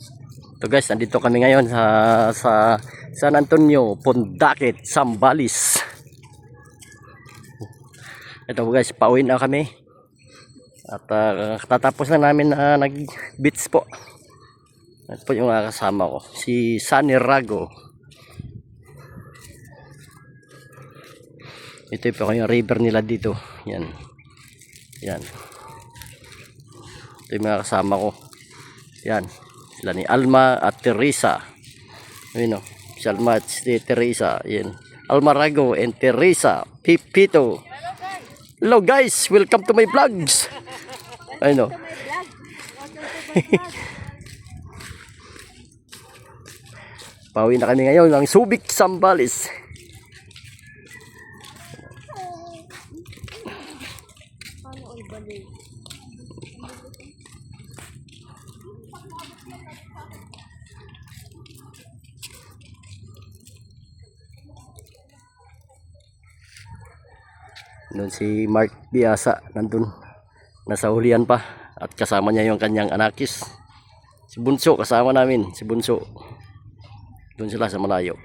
So guys, nandito kami ngayon sa San Antonio, Pondakit, Zambales. Ito guys, pauwi na kami. At tatapos na namin nag-beach po. Ito po yung kasama ko, si Sunny Rago. Ito po yung river nila dito. Yan. Yan. Ito yung mga kasama ko. Yan. Sila ni Alma at Teresa. Ayun o. Si Alma at si Teresa. Yan. Alma Rago and Teresa Pipito. Hello guys. Welcome to my vlogs. Ayun o. Pauwi na kami ngayon ng Subic, Zambales. Doon si Mark Biasa, nandun, nasa hulihan pa, at kasama niya yung kanyang anakis, si Bunso. Kasama namin si Bunso. Doon sila sa malayo.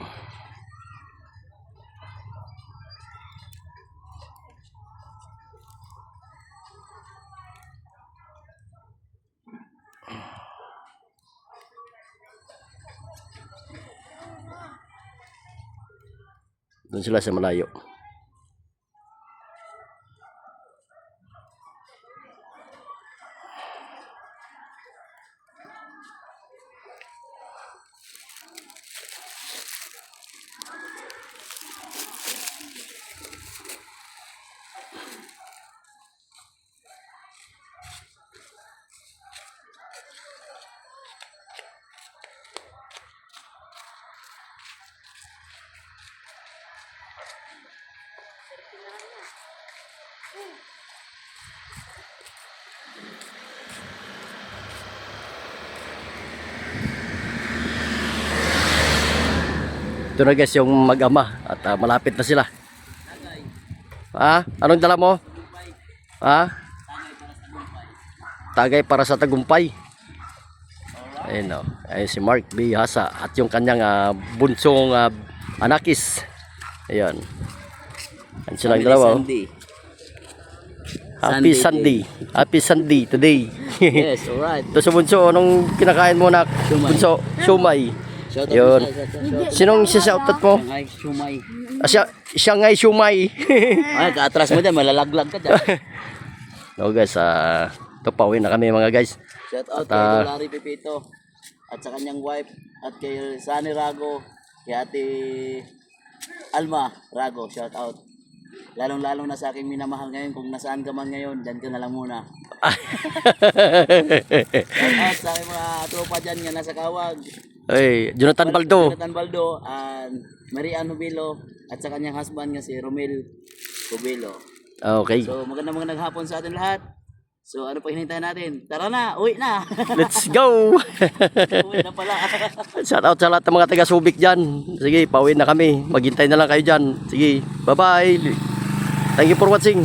Doon sila sa malayo. Ito na guys yung mag-ama at malapit na sila. Anong dala mo? Tagay para sa tagumpay. Ayun o. Ayun si Mark Biasa at yung kanyang bunsong anakis. Ayun. Yan silang dalawa. Happy Sunday. Happy Sunday today. Yes, alright. Ito sa bunso, anong kinakain mo na bunso? Shumay. Yun. Sinong sisautot mo? Ay, shumay. Siya nga'y shumay. Ay, kaatras mo dyan, malalaglag ka dyan. No guys, ito pauwi na kami mga guys. Shout out kay Larry Pipito at sa kanyang wife at kay Sunny Rago, kay Ate Alma Rago. Shout out. Lalong-lalong na sa aking minamahal ngayon. Kung nasaan ka man ngayon, dyan ka na lang muna. Shout out sa aking mga tropa dyan nga nasa Kawag. Hey, Jonathan Baldo. Jonathan Baldo and Marian Hubilo at sa kanyang husband nga si Romel Hubilo. Okay. So magandang hapon sa atin lahat. So ano pa hinihintay natin? Tara na, uwi na. Let's go. Uwi na pala. Shout out sa lahat ng mga taga Subic dyan. Sige, pauwi na kami. Maghintay na lang kayo dyan. Sige, bye bye. Thank you for watching.